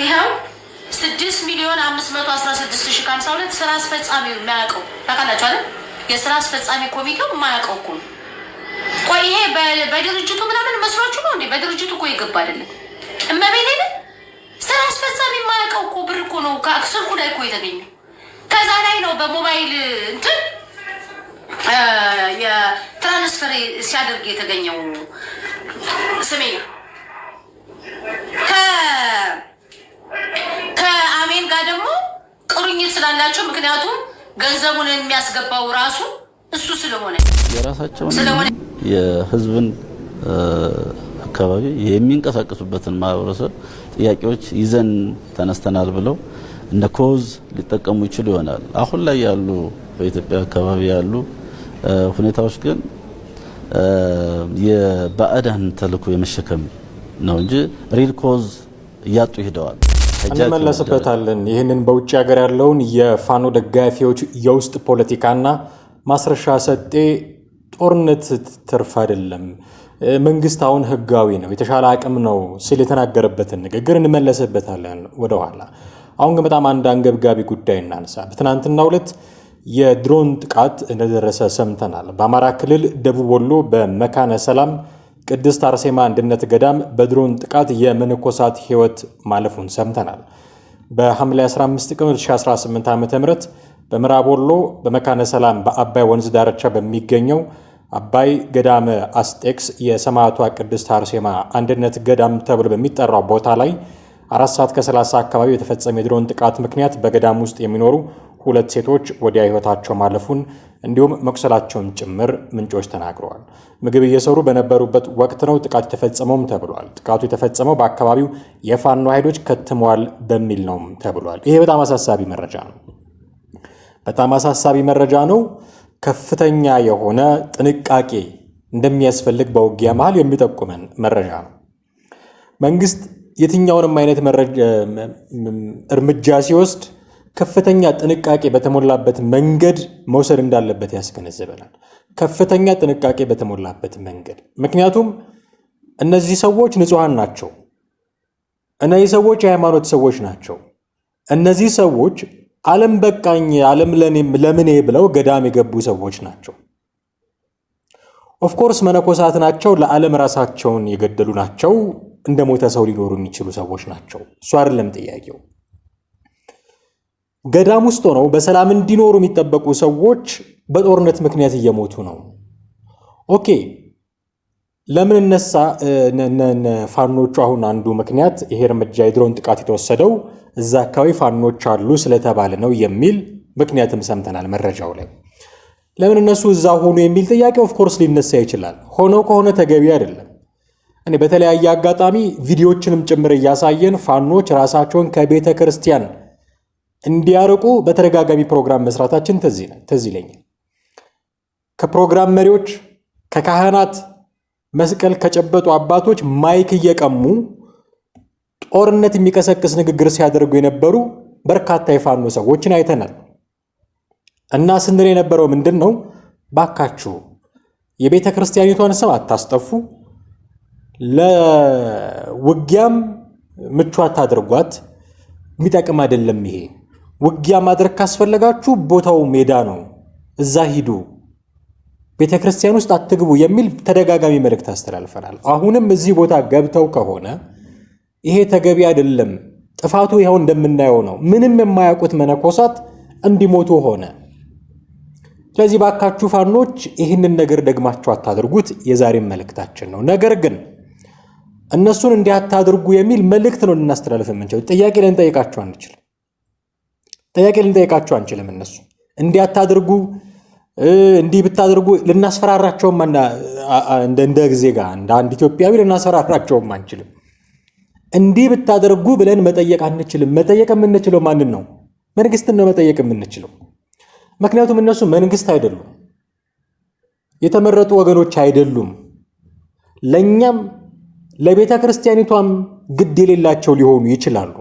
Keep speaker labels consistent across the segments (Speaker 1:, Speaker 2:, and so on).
Speaker 1: ይሄው 6,516,052 ስራ አስፈጻሚው የሚያውቀው ታውቃላችሁ አይደል? የስራ አስፈጻሚ ኮሚቴው የማያውቀው እኮ ነው። ቆይ ይሄ በድርጅቱ ምናምን መስሏችሁ ነው እንዴ? በድርጅቱ እኮ ይገባ አይደለም እመቤቴ ስራ አስፈጻሚ የማያውቀው እኮ ብር እኮ ነው ከስልኩ ላይ እኮ የተገኘው። ከዛ ላይ ነው በሞባይል እንትን የትራንስፈር ሲያደርግ የተገኘው ስሜ ከአሜን ጋር ደግሞ ቁርኝት ስላላቸው ምክንያቱም ገንዘቡን የሚያስገባው ራሱ እሱ ስለሆነ
Speaker 2: የራሳቸውን የህዝብን አካባቢ የሚንቀሳቀሱበትን ማህበረሰብ ጥያቄዎች ይዘን ተነስተናል ብለው እንደ ኮዝ ሊጠቀሙ ይችሉ ይሆናል። አሁን ላይ ያሉ በኢትዮጵያ አካባቢ ያሉ ሁኔታዎች ግን የባዕዳን ተልዕኮ የመሸከም ነው እንጂ ሪል ኮዝ እያጡ ሄደዋል።
Speaker 3: እንመለስበታለን። ይህንን በውጭ ሀገር ያለውን የፋኖ ደጋፊዎች የውስጥ ፖለቲካና ማስረሻ ሰጤ ጦርነት ትርፍ አይደለም፣ መንግስት አሁን ህጋዊ ነው፣ የተሻለ አቅም ነው ሲል የተናገረበትን ንግግር እንመለስበታለን ወደ ኋላ። አሁን ግን በጣም አንድ አንገብጋቢ ጉዳይ እናንሳ። በትናንትናው ዕለት የድሮን ጥቃት እንደደረሰ ሰምተናል። በአማራ ክልል ደቡብ ወሎ በመካነ ሰላም ቅድስት አርሴማ አንድነት ገዳም በድሮን ጥቃት የመነኮሳት ህይወት ማለፉን ሰምተናል። በሐምሌ 15 ቀን 2018 ዓ.ም በምዕራብ ወሎ በመካነ ሰላም በአባይ ወንዝ ዳርቻ በሚገኘው አባይ ገዳመ አስጤክስ የሰማዕቷ ቅድስት አርሴማ አንድነት ገዳም ተብሎ በሚጠራው ቦታ ላይ 4:30 አካባቢ የተፈጸመ የድሮን ጥቃት ምክንያት በገዳም ውስጥ የሚኖሩ 2 ሴቶች ወዲያ ህይወታቸው ማለፉን እንዲሁም መቁሰላቸውን ጭምር ምንጮች ተናግረዋል። ምግብ እየሰሩ በነበሩበት ወቅት ነው ጥቃት የተፈጸመውም ተብሏል። ጥቃቱ የተፈጸመው በአካባቢው የፋኖ ኃይሎች ከትመዋል በሚል ነው ተብሏል። ይሄ በጣም አሳሳቢ መረጃ ነው። ከፍተኛ የሆነ ጥንቃቄ እንደሚያስፈልግ በውጊያ መሃል የሚጠቁመን መረጃ ነው። መንግስት የትኛውንም አይነት እርምጃ ሲወስድ ከፍተኛ ጥንቃቄ በተሞላበት መንገድ መውሰድ እንዳለበት ያስገነዝበናል። ከፍተኛ ጥንቃቄ በተሞላበት መንገድ። ምክንያቱም እነዚህ ሰዎች ንጹሃን ናቸው። እነዚህ ሰዎች የሃይማኖት ሰዎች ናቸው። እነዚህ ሰዎች ዓለም በቃኝ ዓለም ለምኔ ብለው ገዳም የገቡ ሰዎች ናቸው። ኦፍኮርስ መነኮሳት ናቸው። ለዓለም ራሳቸውን የገደሉ ናቸው። እንደ ሞተ ሰው ሊኖሩ የሚችሉ ሰዎች ናቸው። እሱ አይደለም ጥያቄው። ገዳም ውስጥ ሆነው በሰላም እንዲኖሩ የሚጠበቁ ሰዎች በጦርነት ምክንያት እየሞቱ ነው። ኦኬ፣ ለምን እነሳ ፋኖቹ አሁን አንዱ ምክንያት ይሄ እርምጃ የድሮን ጥቃት የተወሰደው እዛ አካባቢ ፋኖች አሉ ስለተባለ ነው የሚል ምክንያትም ሰምተናል መረጃው ላይ። ለምን እነሱ እዛ ሆኑ የሚል ጥያቄ ኦፍኮርስ ሊነሳ ይችላል። ሆኖ ከሆነ ተገቢ አይደለም። እኔ በተለያየ አጋጣሚ ቪዲዮዎችንም ጭምር እያሳየን ፋኖች ራሳቸውን ከቤተ ክርስቲያን እንዲያርቁ በተደጋጋሚ ፕሮግራም መስራታችን ትዝ ይለኛል። ከፕሮግራም መሪዎች፣ ከካህናት፣ መስቀል ከጨበጡ አባቶች ማይክ እየቀሙ ጦርነት የሚቀሰቅስ ንግግር ሲያደርጉ የነበሩ በርካታ የፋኖ ሰዎችን አይተናል። እና ስንል የነበረው ምንድን ነው? ባካችሁ የቤተ ክርስቲያኒቷን ስም አታስጠፉ፣ ለውጊያም ምቹ አታድርጓት፣ የሚጠቅም አይደለም ይሄ። ውጊያ ማድረግ ካስፈለጋችሁ ቦታው ሜዳ ነው፣ እዛ ሂዱ፣ ቤተ ክርስቲያን ውስጥ አትግቡ የሚል ተደጋጋሚ መልእክት አስተላልፈናል። አሁንም እዚህ ቦታ ገብተው ከሆነ ይሄ ተገቢ አይደለም። ጥፋቱ ይኸው እንደምናየው ነው። ምንም የማያውቁት መነኮሳት እንዲሞቱ ሆነ። ስለዚህ ባካችሁ ፋኖች ይህንን ነገር ደግማችሁ አታድርጉት የዛሬም መልእክታችን ነው። ነገር ግን እነሱን እንዲህ አታድርጉ የሚል መልእክት ነው ልናስተላልፍ የምንችለው። ጥያቄ ልንጠይቃቸው አንችልም። እነሱ እንዲህ አታድርጉ እንዲህ ብታደርጉ ልናስፈራራቸውም እንደ ዜጋ እንደ አንድ ኢትዮጵያዊ ልናስፈራራቸውም አንችልም። እንዲህ ብታደርጉ ብለን መጠየቅ አንችልም። መጠየቅ የምንችለው ማንን ነው? መንግስትን ነው መጠየቅ የምንችለው። ምክንያቱም እነሱ መንግስት አይደሉም፣ የተመረጡ ወገኖች አይደሉም። ለኛም ለቤተ ክርስቲያኒቷም ግድ የሌላቸው ሊሆኑ ይችላሉ።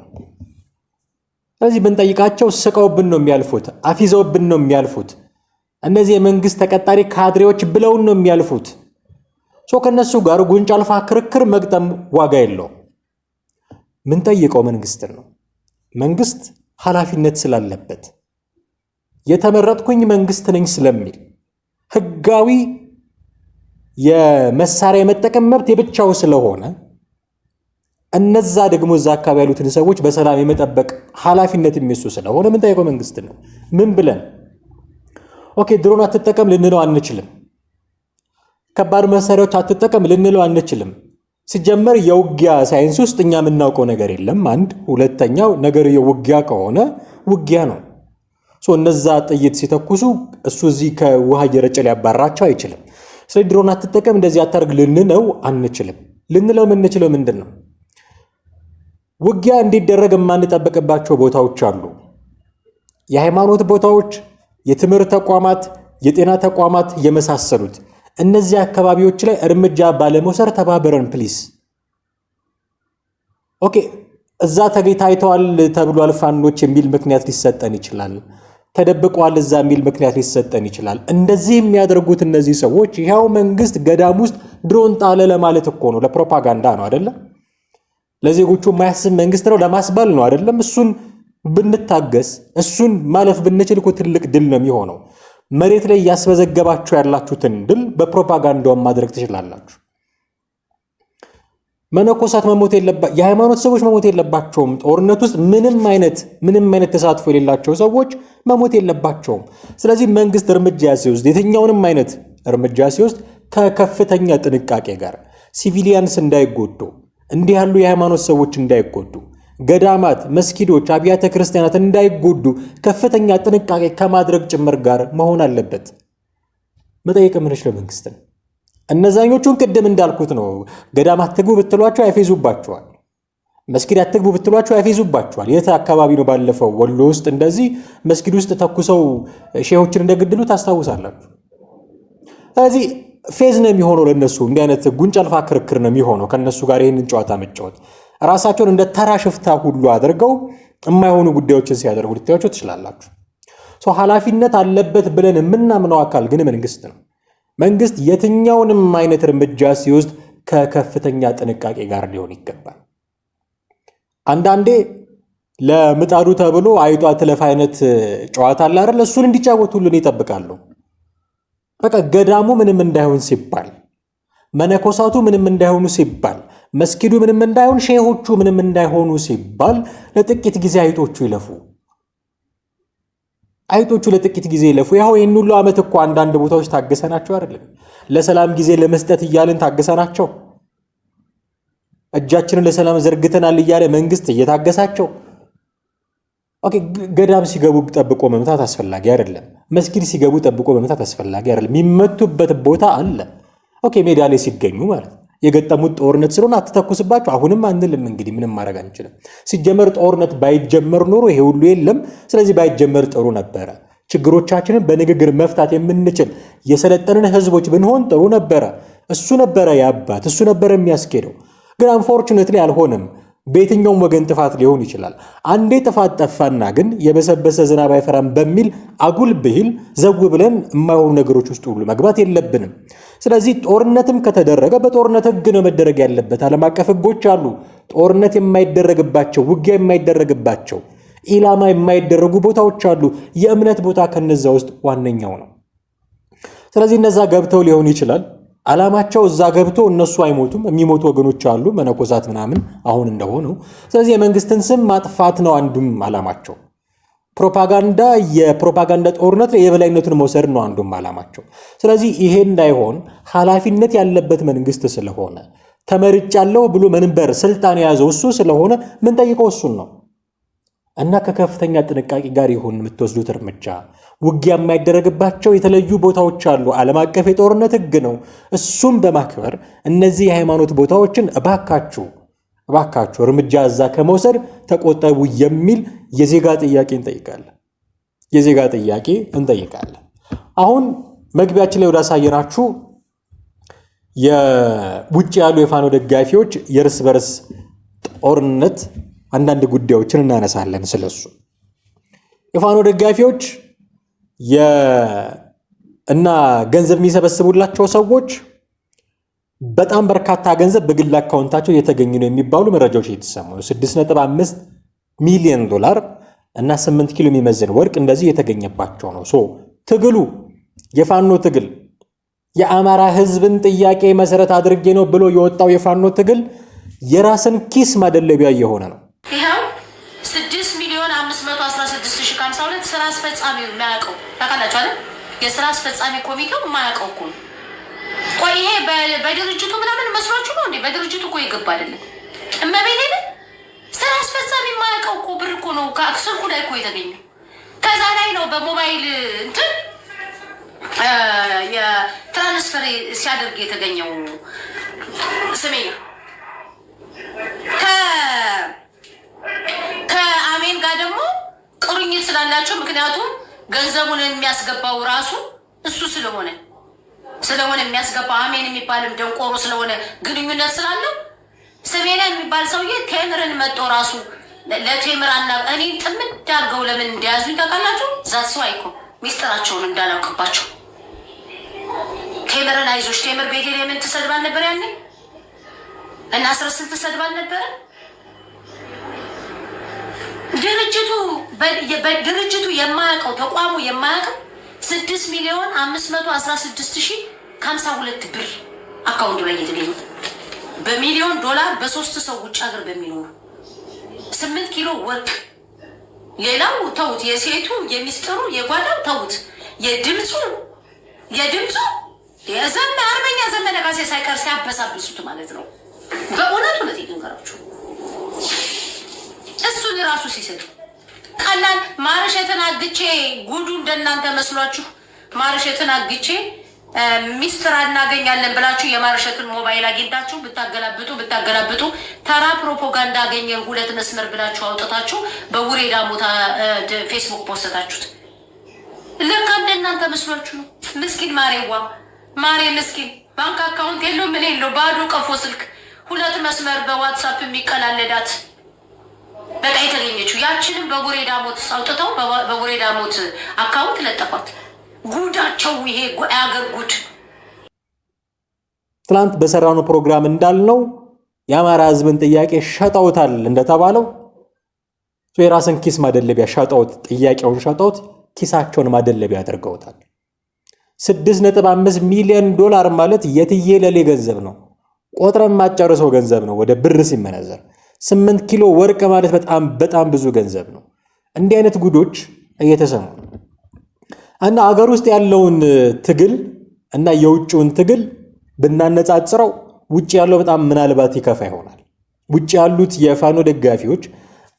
Speaker 3: ስለዚህ ብንጠይቃቸው ስቀውብን ነው የሚያልፉት፣ አፊዘውብን ነው የሚያልፉት። እነዚህ የመንግስት ተቀጣሪ ካድሬዎች ብለውን ነው የሚያልፉት። ከነሱ ጋር ጉንጭ አልፋ ክርክር መግጠም ዋጋ የለውም። ምን ጠይቀው መንግስት ነው። መንግስት ኃላፊነት ስላለበት የተመረጥኩኝ መንግስት ነኝ ስለሚል ህጋዊ የመሳሪያ የመጠቀም መብት የብቻው ስለሆነ እነዛ ደግሞ እዛ አካባቢ ያሉትን ሰዎች በሰላም የመጠበቅ ኃላፊነት የሚወስዱ ስለሆነ ምን ጠይቀው መንግስት ነው። ምን ብለን ኦኬ ድሮን አትጠቀም ልንለው አንችልም። ከባድ መሳሪያዎች አትጠቀም ልንለው አንችልም። ሲጀመር የውጊያ ሳይንስ ውስጥ እኛ የምናውቀው ነገር የለም። አንድ ሁለተኛው ነገር የውጊያ ከሆነ ውጊያ ነው። እነዛ ጥይት ሲተኩሱ እሱ እዚህ ከውሃ እየረጨ ሊያባራቸው አይችልም። ስለዚህ ድሮን አትጠቀም እንደዚህ አታርግ ልንለው አንችልም። ልንለው የምንችለው ምንድን ነው? ውጊያ እንዲደረግ የማንጠበቅባቸው ቦታዎች አሉ። የሃይማኖት ቦታዎች፣ የትምህርት ተቋማት፣ የጤና ተቋማት የመሳሰሉት እነዚህ አካባቢዎች ላይ እርምጃ ባለመውሰድ ተባበረን ፕሊስ። ኦኬ እዛ ታይተዋል ተብሏል ፋኖች የሚል ምክንያት ሊሰጠን ይችላል። ተደብቀዋል እዛ የሚል ምክንያት ሊሰጠን ይችላል። እንደዚህ የሚያደርጉት እነዚህ ሰዎች ይሄው መንግስት ገዳም ውስጥ ድሮን ጣለ ለማለት እኮ ነው፣ ለፕሮፓጋንዳ ነው አይደለም? ለዜጎቹ የማያስብ መንግስት ነው ለማስባል ነው አይደለም? እሱን ብንታገስ እሱን ማለፍ ብንችል እኮ ትልቅ ድል ነው የሚሆነው። መሬት ላይ ያስመዘገባችሁ ያላችሁትን ድል በፕሮፓጋንዳው ማድረግ ትችላላችሁ። መነኮሳት መሞት የለባቸውም፣ የሃይማኖት ሰዎች መሞት የለባቸውም። ጦርነት ውስጥ ምንም አይነት ተሳትፎ የሌላቸው ሰዎች መሞት የለባቸውም። ስለዚህ መንግስት እርምጃ ሲወስድ የትኛውንም አይነት እርምጃ ሲወስድ ከከፍተኛ ጥንቃቄ ጋር ሲቪሊያንስ እንዳይጎዱ፣ እንዲህ ያሉ የሃይማኖት ሰዎች እንዳይጎዱ፣ ገዳማት፣ መስጊዶች፣ አብያተ ክርስቲያናት እንዳይጎዱ ከፍተኛ ጥንቃቄ ከማድረግ ጭምር ጋር መሆን አለበት። መጠየቅ የምንችለው መንግስት ነው። እነዛኞቹን ቅድም እንዳልኩት ነው። ገዳም አትግቡ ብትሏቸው ያፌዙባቸዋል። መስጊድ አትግቡ ብትሏቸው ያፌዙባቸዋል። የት አካባቢ ነው? ባለፈው ወሎ ውስጥ እንደዚህ መስጊድ ውስጥ ተኩሰው ሼሆችን እንደገደሉ ታስታውሳላችሁ። ስለዚህ ፌዝ ነው የሚሆነው ለነሱ። እንዲህ አይነት ጉንጭ አልፋ ክርክር ነው የሚሆነው ከነሱ ጋር ይህንን ጨዋታ መጫወት። ራሳቸውን እንደ ተራ ሽፍታ ሁሉ አድርገው የማይሆኑ ጉዳዮችን ሲያደርጉ ልታዩቸው ትችላላችሁ። ኃላፊነት አለበት ብለን የምናምነው አካል ግን መንግስት ነው። መንግስት የትኛውንም አይነት እርምጃ ሲወስድ ከከፍተኛ ጥንቃቄ ጋር ሊሆን ይገባል። አንዳንዴ ለምጣዱ ተብሎ አይጧ ትለፍ አይነት ጨዋታ አለ አይደል? እሱን እንዲጫወቱልን ይጠብቃሉ። በቃ ገዳሙ ምንም እንዳይሆን ሲባል፣ መነኮሳቱ ምንም እንዳይሆኑ ሲባል፣ መስጊዱ ምንም እንዳይሆን፣ ሼሆቹ ምንም እንዳይሆኑ ሲባል ለጥቂት ጊዜ አይጦቹ ይለፉ። አይጦቹ ለጥቂት ጊዜ ይለፉ። ያው ይህን ሁሉ ዓመት እኮ አንዳንድ ቦታዎች ታገሰናቸው አይደለም? ለሰላም ጊዜ ለመስጠት እያልን ታገሰናቸው። እጃችንን ለሰላም ዘርግተናል እያለ መንግስት እየታገሳቸው። ኦኬ ገዳም ሲገቡ ጠብቆ መምታት አስፈላጊ አይደለም። መስጊድ ሲገቡ ጠብቆ መምታት አስፈላጊ አይደለም። የሚመቱበት ቦታ አለ። ኦኬ ሜዳ ላይ ሲገኙ ማለት የገጠሙት ጦርነት ስለሆነ አትተኩስባቸው አሁንም አንልም። እንግዲህ ምንም ማድረግ አንችልም። ሲጀመር ጦርነት ባይጀመር ኖሮ ይሄ ሁሉ የለም። ስለዚህ ባይጀመር ጥሩ ነበረ። ችግሮቻችንን በንግግር መፍታት የምንችል የሰለጠንን ህዝቦች ብንሆን ጥሩ ነበረ። እሱ ነበረ ያባት፣ እሱ ነበረ የሚያስኬደው። ግን አንፎርቹኔትሊ አልሆነም። በየትኛውም ወገን ጥፋት ሊሆን ይችላል። አንዴ ጥፋት ጠፋና ግን የበሰበሰ ዝናብ አይፈራም በሚል አጉል ብሂል ዘው ብለን የማይሆኑ ነገሮች ውስጥ ሁሉ መግባት የለብንም። ስለዚህ ጦርነትም ከተደረገ በጦርነት ህግ ነው መደረግ ያለበት። ዓለም አቀፍ ህጎች አሉ። ጦርነት የማይደረግባቸው፣ ውጊያ የማይደረግባቸው፣ ኢላማ የማይደረጉ ቦታዎች አሉ። የእምነት ቦታ ከነዛ ውስጥ ዋነኛው ነው። ስለዚህ እነዛ ገብተው ሊሆን ይችላል። ዓላማቸው እዛ ገብቶ እነሱ አይሞቱም። የሚሞቱ ወገኖች አሉ፣ መነኮሳት ምናምን አሁን እንደሆነው። ስለዚህ የመንግስትን ስም ማጥፋት ነው አንዱም ዓላማቸው። የፕሮፓጋንዳ ጦርነት ላይ የበላይነቱን መውሰድ ነው አንዱም ዓላማቸው። ስለዚህ ይሄ እንዳይሆን ኃላፊነት ያለበት መንግስት ስለሆነ ተመርጫለሁ ብሎ መንበር ስልጣን የያዘው እሱ ስለሆነ ምን ጠይቀው እሱን ነው እና ከከፍተኛ ጥንቃቄ ጋር ይሁን የምትወስዱት እርምጃ። ውጊያ የማይደረግባቸው የተለዩ ቦታዎች አሉ። ዓለም አቀፍ የጦርነት ህግ ነው። እሱም በማክበር እነዚህ የሃይማኖት ቦታዎችን እባካችሁ እርምጃ እዛ ከመውሰድ ተቆጠቡ የሚል የዜጋ ጥያቄ እንጠይቃለን። አሁን መግቢያችን ላይ ወዳሳየናችሁ የውጭ ያሉ የፋኖ ደጋፊዎች የእርስ በርስ ጦርነት አንዳንድ ጉዳዮችን እናነሳለን። ስለሱ የፋኖ ደጋፊዎች እና ገንዘብ የሚሰበስቡላቸው ሰዎች በጣም በርካታ ገንዘብ በግል አካውንታቸው የተገኙ ነው የሚባሉ መረጃዎች እየተሰሙ ነው። 6.5 ሚሊዮን ዶላር እና 8 ኪሎ የሚመዝን ወርቅ እንደዚህ የተገኘባቸው ነው። ትግሉ የፋኖ ትግል የአማራ ህዝብን ጥያቄ መሰረት አድርጌ ነው ብሎ የወጣው የፋኖ ትግል የራስን ኪስ ማደለቢያ የሆነ ነው።
Speaker 1: ይሄው 6,516,052 ስራ አስፈጻሚው የሚያውቀው ታውቃላችሁ አይደል? የስራ አስፈጻሚ ኮሚቴው የማያውቀው እኮ ነው። ቆይ ይሄ በድርጅቱ ምናምን መስሏችሁ ነው እንዴ? በድርጅቱ እኮ ይገባ አይደለም። እመቤቴ ስራ አስፈጻሚ የማያውቀው እኮ ብር እኮ ነው ከስልኩ ላይ እኮ የተገኘው። ከዛ ላይ ነው በሞባይል እንትን የትራንስፈር ሲያደርግ የተገኘው ስሜኛ ከአሜን ጋር ደግሞ ቁርኝት ስላላቸው ምክንያቱም ገንዘቡን የሚያስገባው ራሱ እሱ ስለሆነ የሚያስገባው አሜን የሚባልም ደንቆሮ ስለሆነ ግንኙነት ስላለው ስሜና የሚባል ሰውዬ ቴምርን መጦ ራሱ ለቴምር እኔ ጥምድ አድርገው ለምን እንደያዙኝ ታውቃላችሁ? ዛት አይኮ ሚስጥራቸውን እንዳላውቅባቸው ቴምርን አይዞሽ ቴምር ቤተልሔምን ትሰድባል ነበር ያኔ እና አስረስን ትሰድባል ነበር። ድርጅቱ የማያውቀው ተቋሙ የማያውቀው 6,516,052 ብር አካውንቱ ላይ የተገኘ በሚሊዮን ዶላር በ3 ሰው ውጭ ሀገር በሚኖሩ 8 ኪሎ ወርቅ። ሌላው ተውት፣ የሴቱ የሚስጥሩ የጓዳው ተውት፣ የድምፁ አርበኛ ዘመነ ካሴ ሳይቀር ሲያበሳብሱት ማለት ነው። በእውነቱ ነው ይገራችሁ። እሱን ራሱ ሲሰጥ ቀላል ማርሸትን አግቼ ጉዱ እንደናንተ መስሏችሁ ማርሸትን አግቼ ሚስጥር እናገኛለን ብላችሁ የማርሸትን ሞባይል አግኝታችሁ ብታገላብጡ ተራ ፕሮፓጋንዳ አገኘን 2 መስመር ብላችሁ አውጥታችሁ በውሬዳ ሞታ ፌስቡክ ፖስታችሁት። ለካ እንደናንተ መስሏችሁ ነው። ምስኪን ማሬ ምስኪን ባንክ አካውንት የለው ምን የለው ባዶ ቀፎ ስልክ 2 መስመር በዋትሳፕ የሚቀላለዳት በቃ የተገኘችው ያችንም በጉሬዳ ሞት አውጥተው በጉሬዳ ሞት አካውንት ለጠፋት። ጉዳቸው ይሄ አገር ጉድ።
Speaker 3: ትናንት በሰራነው ፕሮግራም እንዳልነው የአማራ ህዝብን ጥያቄ ሸጠውታል እንደተባለው የራስን ኪስ ማደለቢያ ሸጠውት ጥያቄውን ሸጠውት ኪሳቸውን ማደለቢያ አድርገውታል። 6.5 ሚሊዮን ዶላር ማለት የትየለሌ ገንዘብ ነው። ቆጥረን ማጨረሰው ገንዘብ ነው ወደ ብር ሲመነዘር። 8 ኪሎ ወርቅ ማለት በጣም ብዙ ገንዘብ ነው። እንዲህ አይነት ጉዶች እየተሰሙ እና አገር ውስጥ ያለውን ትግል እና የውጭውን ትግል ብናነጻጽረው ውጭ ያለው በጣም ምናልባት ይከፋ ይሆናል። ውጭ ያሉት የፋኖ ደጋፊዎች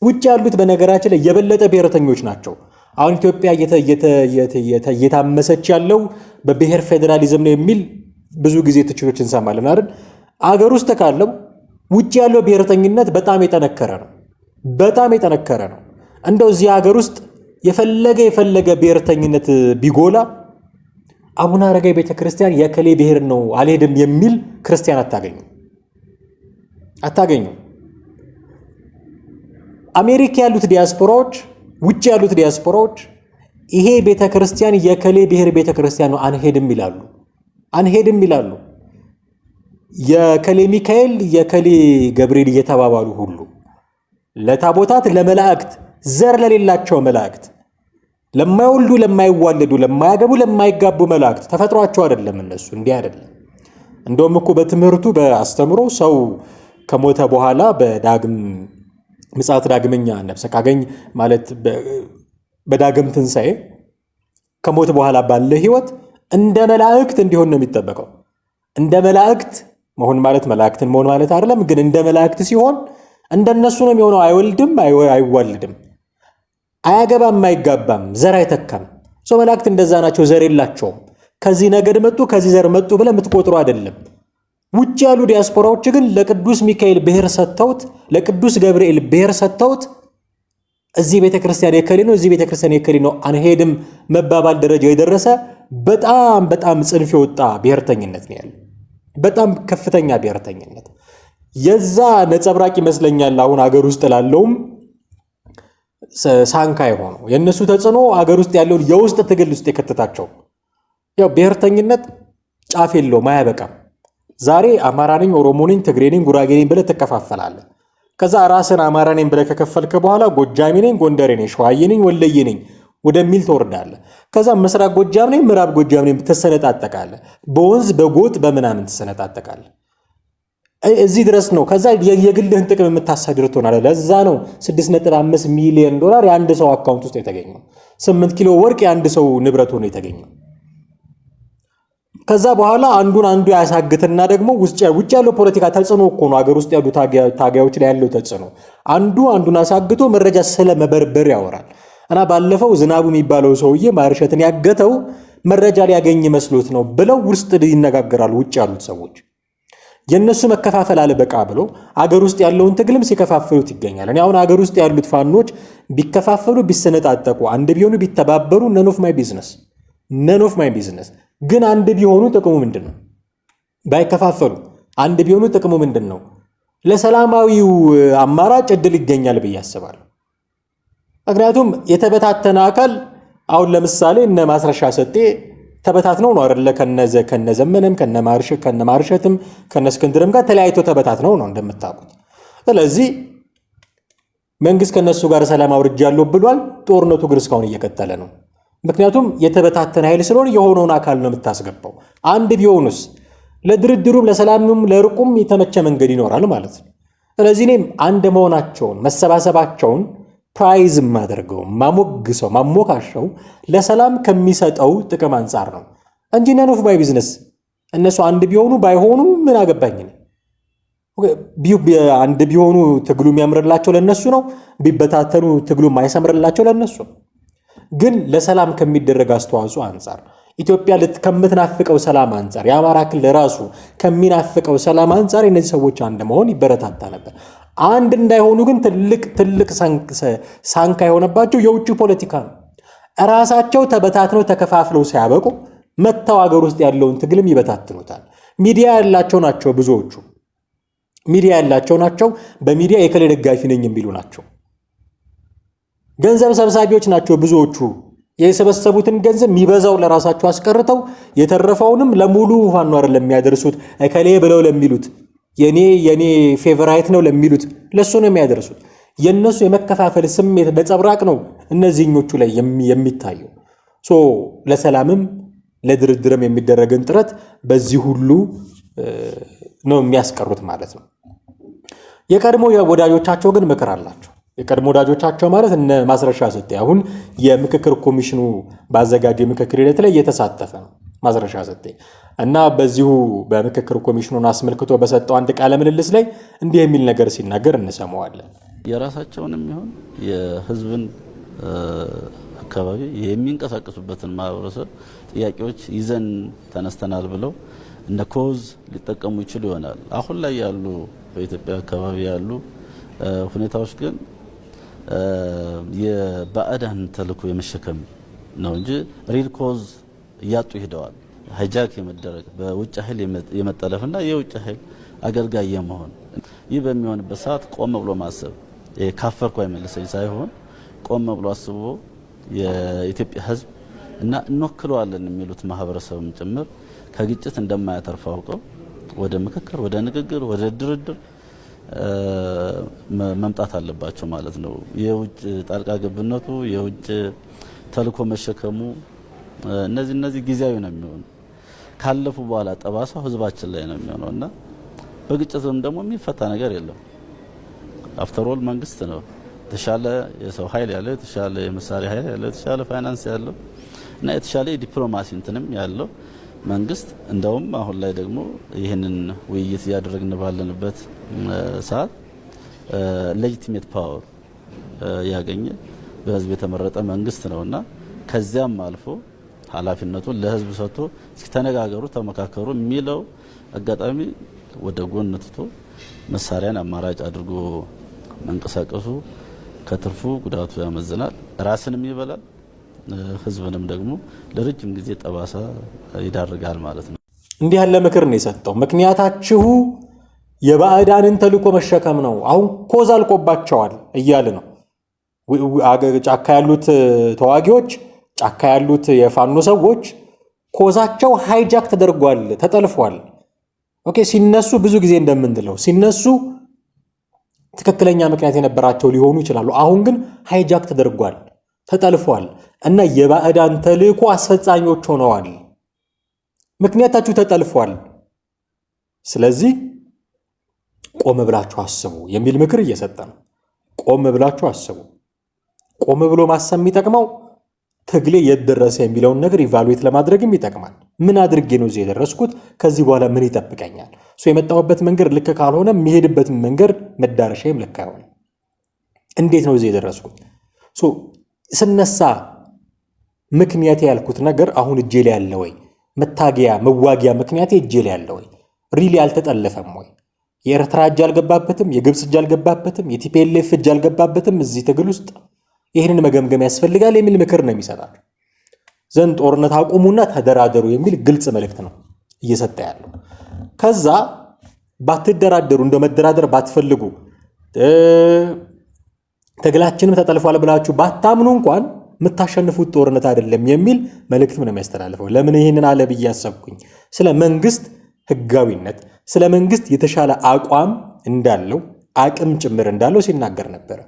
Speaker 3: ውጭ ያሉት በነገራችን ላይ የበለጠ ብሔርተኞች ናቸው። አሁን ኢትዮጵያ እየታመሰች ያለው በብሔር ፌዴራሊዝም ነው የሚል ብዙ ጊዜ ትችቶች እንሰማለን አይደል? አገር ውስጥ ካለው ውጭ ያለው ብሔርተኝነት በጣም የጠነከረ ነው። እንደው እዚህ ሀገር ውስጥ የፈለገ ብሔርተኝነት ቢጎላ አቡነ አረጋዊ ቤተክርስቲያን የከሌ ብሔር ነው አልሄድም የሚል ክርስቲያን አታገኙ። አሜሪካ ያሉት ዲያስፖራዎች፣ ውጭ ያሉት ዲያስፖራዎች ይሄ ቤተክርስቲያን የከሌ ብሔር ቤተክርስቲያን ነው አንሄድም ይላሉ። የከሌ ሚካኤል የከሌ ገብርኤል እየተባባሉ ሁሉ ለታቦታት ለመላእክት ዘር ለሌላቸው መላእክት ለማይወልዱ ለማይዋለዱ ለማያገቡ ለማይጋቡ መላእክት ተፈጥሯቸው አይደለም። እነሱ እንዲህ አይደለም። እንደውም እኮ በትምህርቱ በአስተምሮ ሰው ከሞተ በኋላ በዳግም ምጽአት ዳግመኛ ነፍስ ካገኝ ማለት በዳግም ትንሣኤ ከሞት በኋላ ባለ ህይወት እንደ መላእክት እንዲሆን ነው የሚጠበቀው። እንደ መላእክት መሆን ማለት መላእክትን መሆን ማለት አይደለም፣ ግን እንደ መላእክት ሲሆን እንደነሱ ነው የሚሆነው። አይወልድም፣ አይዋልድም፣ አያገባም፣ አይጋባም፣ ዘር አይተካም። ሰው መላእክት እንደዛ ናቸው፣ ዘር የላቸውም። ከዚህ ነገድ መጡ ከዚህ ዘር መጡ ብለህ የምትቆጥሩ አይደለም። ውጭ ያሉ ዲያስፖራዎች ግን ለቅዱስ ሚካኤል ብሔር ሰጥተውት፣ ለቅዱስ ገብርኤል ብሔር ሰጥተውት እዚህ ቤተክርስቲያን የከሌ ነው እዚህ ቤተክርስቲያን የከሌ ነው አንሄድም መባባል ደረጃ የደረሰ በጣም ጽንፍ የወጣ ብሔርተኝነት ነው ያለው። በጣም ከፍተኛ ብሔርተኝነት የዛ ነጸብራቅ ይመስለኛል። አሁን አገር ውስጥ ላለውም ሳንካ የሆነው የነሱ ተጽዕኖ አገር ውስጥ ያለውን የውስጥ ትግል ውስጥ የከተታቸው። ያው ብሔርተኝነት ጫፍ የለውም፣ አያበቃም። ዛሬ አማራ ነኝ፣ ኦሮሞ ነኝ፣ ትግሬ ነኝ፣ ጉራጌ ነኝ ብለህ ትከፋፈላለህ። ከዛ ራስን አማራ ነኝ ብለህ ከከፈልክ በኋላ ጎጃሜ ነኝ፣ ጎንደሬ ነኝ፣ ሸዋዬ ነኝ፣ ወለዬ ነኝ ወደሚል ትወርዳለህ። ከዛ ምስራቅ ጎጃም ነኝ፣ ምዕራብ ጎጃም ነኝ ትሰነጣጠቃለህ። በወንዝ በጎጥ በምናምን ትሰነጣጠቃለህ። እዚህ ድረስ ነው። ከዛ የግልህን ጥቅም የምታሳድር ትሆናለህ። ለዛ ነው 6.5 ሚሊዮን ዶላር የአንድ ሰው አካውንት ውስጥ የተገኘው። 8 ኪሎ ወርቅ የአንድ ሰው ንብረት ሆኖ የተገኘው። ከዛ በኋላ አንዱ ያሳግትና ደግሞ ውጭ ያለው ፖለቲካ ተጽዕኖ እኮ ነው። ሀገር ውስጥ ያሉ ታጋዮች ላይ ያለው ተጽዕኖ አንዱን አሳግቶ መረጃ ስለመበርበር ያወራል። እና ባለፈው ዝናቡ የሚባለው ሰውዬ ማርሸትን ያገተው መረጃ ሊያገኝ መስሎት ነው ብለው ውስጥ ይነጋገራሉ ውጭ ያሉት ሰዎች። የነሱ መከፋፈል አለበቃ ብሎ አገር ውስጥ ያለውን ትግልም ሲከፋፈሉት ይገኛል። እኔ አሁን አገር ውስጥ ያሉት ፋኖች ቢከፋፈሉ ቢሰነጣጠቁ አንድ ቢሆኑ ቢተባበሩ ነን ኦፍ ማይ ቢዝነስ። ግን አንድ ቢሆኑ ጥቅሙ ምንድን ነው? ባይከፋፈሉ አንድ ቢሆኑ ጥቅሙ ምንድን ነው? ለሰላማዊው አማራጭ እድል ይገኛል ብዬ አስባለሁ። ምክንያቱም የተበታተነ አካል አሁን ለምሳሌ እነ ማስረሻ ሰጤ ተበታትነው ነው አይደለ? ከነዘመነም ከነማርሸትም ከነስክንድርም ጋር ተለያይቶ ተበታትነው ነው እንደምታውቁት። ስለዚህ መንግስት ከነሱ ጋር ሰላም አውርጃለሁ ብሏል። ጦርነቱ ግን እስካሁን እየቀጠለ ነው። ምክንያቱም የተበታተነ ኃይል ስለሆነ የሆነውን አካል ነው የምታስገባው። አንድ ቢሆኑስ ለድርድሩም ለሰላምም ለርቁም የተመቸ መንገድ ይኖራል ማለት ነው። ስለዚህ እኔም አንድ መሆናቸውን መሰባሰባቸውን ፕራይዝ ማደርገው ማሞካሸው ለሰላም ከሚሰጠው ጥቅም አንጻር ነው እንጂ ነን ኦፍ ማይ ቢዝነስ። እነሱ አንድ ቢሆኑ ባይሆኑ ምን አገባኝ ነው። አንድ ቢሆኑ ትግሉ የሚያምርላቸው ለነሱ ነው፣ ቢበታተኑ ትግሉ የማይሰምርላቸው ለነሱ። ግን ለሰላም ከሚደረግ አስተዋጽኦ አንጻር ኢትዮጵያ ከምትናፍቀው ሰላም አንጻር የአማራ ክልል ራሱ ከሚናፍቀው ሰላም አንጻር እነዚህ ሰዎች አንድ መሆን ይበረታታ ነበር። አንድ እንዳይሆኑ ግን ትልቅ ሳንካ የሆነባቸው የውጭ ፖለቲካ ነው። ራሳቸው ተበታትነው ተከፋፍለው ሲያበቁ መተው ሀገር ውስጥ ያለውን ትግልም ይበታትኑታል። ሚዲያ ያላቸው ናቸው ብዙዎቹ። ሚዲያ ያላቸው ናቸው። በሚዲያ የከሌ ደጋፊ ነኝ የሚሉ ናቸው። ገንዘብ ሰብሳቢዎች ናቸው ብዙዎቹ። የሰበሰቡትን ገንዘብ የሚበዛው ለራሳቸው አስቀርተው የተረፈውንም ለሙሉ ፋኖ አይደለም የሚያደርሱት፣ እከሌ ብለው ለሚሉት የኔ ፌቨራይት ነው ለሚሉት ለሱ ነው የሚያደርሱት። የነሱ የመከፋፈል ስሜት ነጸብራቅ ነው እነዚህኞቹ ላይ የሚታየው። ለሰላምም ለድርድርም የሚደረግን ጥረት በዚህ ሁሉ ነው የሚያስቀሩት ማለት ነው። የቀድሞ ወዳጆቻቸው ግን ምክር አላቸው። የቀድሞ ወዳጆቻቸው ማለት እነ ማስረሻ ሰጤ አሁን የምክክር ኮሚሽኑ ባዘጋጀ የምክክር ሂደት ላይ እየተሳተፈ ነው ማስረሻ ሰጤ እና በዚሁ በምክክር ኮሚሽኑን አስመልክቶ በሰጠው አንድ ቃለ ምልልስ ላይ እንዲህ የሚል ነገር ሲናገር እንሰማዋለን።
Speaker 2: የራሳቸውንም ይሁን የህዝብን አካባቢ የሚንቀሳቀሱበትን ማህበረሰብ ጥያቄዎች ይዘን ተነስተናል ብለው እንደ ኮዝ ሊጠቀሙ ይችሉ ይሆናል። አሁን ላይ ያሉ በኢትዮጵያ አካባቢ ያሉ ሁኔታዎች ግን የባዕዳን ተልዕኮ የመሸከም ነው እንጂ ሪል ኮዝ እያጡ ሄደዋል። ሃይጃክ የመደረግ በውጭ ኃይል የመጠለፍና የውጭ ኃይል አገልጋይ የመሆን ይህ በሚሆንበት ሰዓት ቆም ብሎ ማሰብ ካፈርኩ አይመልሰኝ ሳይሆን ቆም ብሎ አስቦ የኢትዮጵያ ሕዝብ እና እንወክለዋለን የሚሉት ማህበረሰብም ጭምር ከግጭት እንደማያተርፍ አውቀው ወደ ምክክር፣ ወደ ንግግር፣ ወደ ድርድር መምጣት አለባቸው ማለት ነው። የውጭ ጣልቃ ገብነቱ የውጭ ተልዕኮ መሸከሙ እነዚህ ጊዜያዊ ነው የሚሆኑ። ካለፉ በኋላ ጠባሳው ህዝባችን ላይ ነው የሚሆነው እና በግጭትም ደግሞ የሚፈታ ነገር የለም። አፍተር ኦል መንግስት ነው የተሻለ የሰው ኃይል ያለው፣ የተሻለ የመሳሪያ ኃይል ያለው፣ የተሻለ ፋይናንስ ያለው እና የተሻለ የዲፕሎማሲ እንትንም ያለው መንግስት። እንደውም አሁን ላይ ደግሞ ይህንን ውይይት እያደረግን ባለንበት ሰዓት ሌጂቲሜት ፓወር ያገኘ በህዝብ የተመረጠ መንግስት ነውና ከዚያም አልፎ ኃላፊነቱን ለህዝብ ሰጥቶ እስኪ ተነጋገሩ፣ ተመካከሩ የሚለው አጋጣሚ ወደ ጎን ትቶ መሳሪያን አማራጭ አድርጎ መንቀሳቀሱ ከትርፉ ጉዳቱ ያመዝናል። ራስንም ይበላል፣ ህዝብንም ደግሞ ለረጅም ጊዜ ጠባሳ ይዳርጋል ማለት ነው።
Speaker 3: እንዲህ ያለ ምክር ነው የሰጠው። ምክንያታችሁ የባዕዳንን ተልዕኮ መሸከም ነው። አሁን ኮዝ አልቆባቸዋል እያለ ነው። ጫካ ያሉት ተዋጊዎች፣ ጫካ ያሉት የፋኖ ሰዎች ኮዛቸው ሃይጃክ ተደርጓል፣ ተጠልፏል። ኦኬ ሲነሱ ብዙ ጊዜ እንደምንለው ሲነሱ ትክክለኛ ምክንያት የነበራቸው ሊሆኑ ይችላሉ። አሁን ግን ሃይጃክ ተደርጓል፣ ተጠልፏል እና የባዕዳን ተልእኮ አስፈጻሚዎች ሆነዋል። ምክንያታችሁ ተጠልፏል። ስለዚህ ቆም ብላችሁ አስቡ የሚል ምክር እየሰጠ ነው። ቆም ብላችሁ አስቡ። ቆም ብሎ ማሰብ የሚጠቅመው ትግሌ የት ደረሰ የሚለውን ነገር ኢቫሉዌት ለማድረግም ይጠቅማል። ምን አድርጌ ነው እዚህ የደረስኩት? ከዚህ በኋላ ምን ይጠብቀኛል? የመጣሁበት መንገድ ልክ ካልሆነ የሚሄድበት መንገድ መዳረሻዬም ልክ አይሆንም። እንዴት ነው እዚህ የደረስኩት? ስነሳ ምክንያቴ ያልኩት ነገር አሁን እጄ ላይ ያለ ወይ? መታገያ መዋጊያ ምክንያቴ እጄ ላይ ያለ ወይ? ሪሊ አልተጠለፈም ወይ? የኤርትራ እጅ አልገባበትም፣ የግብፅ እጅ አልገባበትም፣ የቲፒኤልኤፍ እጅ አልገባበትም እዚህ ትግል ውስጥ። ይህንን መገምገም ያስፈልጋል የሚል ምክር ነው የሚሰጣቸው። ዘንድ ጦርነት አቁሙና ተደራደሩ የሚል ግልጽ መልእክት ነው እየሰጠ ያለው። ከዛ ባትደራደሩ እንደ መደራደር ባትፈልጉ ትግላችንም ተጠልፏል ብላችሁ ባታምኑ እንኳን የምታሸንፉት ጦርነት አይደለም የሚል መልእክት ነው የሚያስተላልፈው። ለምን ይህንን አለ ብዬ ያሰብኩኝ ስለ መንግስት ህጋዊነት፣ ስለ መንግስት የተሻለ አቋም እንዳለው አቅም ጭምር እንዳለው ሲናገር ነበረ።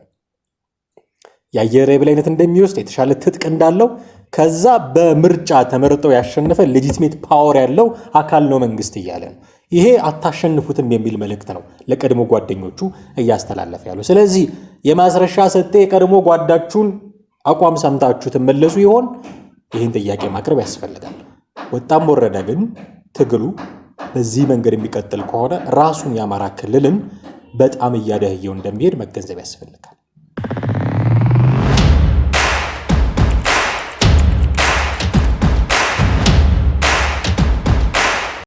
Speaker 3: የአየር የበላይነት እንደሚወስድ የተሻለ ትጥቅ እንዳለው ከዛ በምርጫ ተመርጠው ያሸነፈ ሌጂቲሜት ፓወር ያለው አካል ነው መንግስት እያለ ነው። ይሄ አታሸንፉትም የሚል መልእክት ነው ለቀድሞ ጓደኞቹ እያስተላለፈ ያለው። ስለዚህ የማስረሻ ሰጤ የቀድሞ ጓዳችሁን አቋም ሰምታችሁ ትመለሱ ይሆን? ይህን ጥያቄ ማቅረብ ያስፈልጋል። ወጣም ወረደ ግን ትግሉ በዚህ መንገድ የሚቀጥል ከሆነ ራሱን የአማራ ክልልን በጣም እያደህየው እንደሚሄድ መገንዘብ ያስፈልጋል።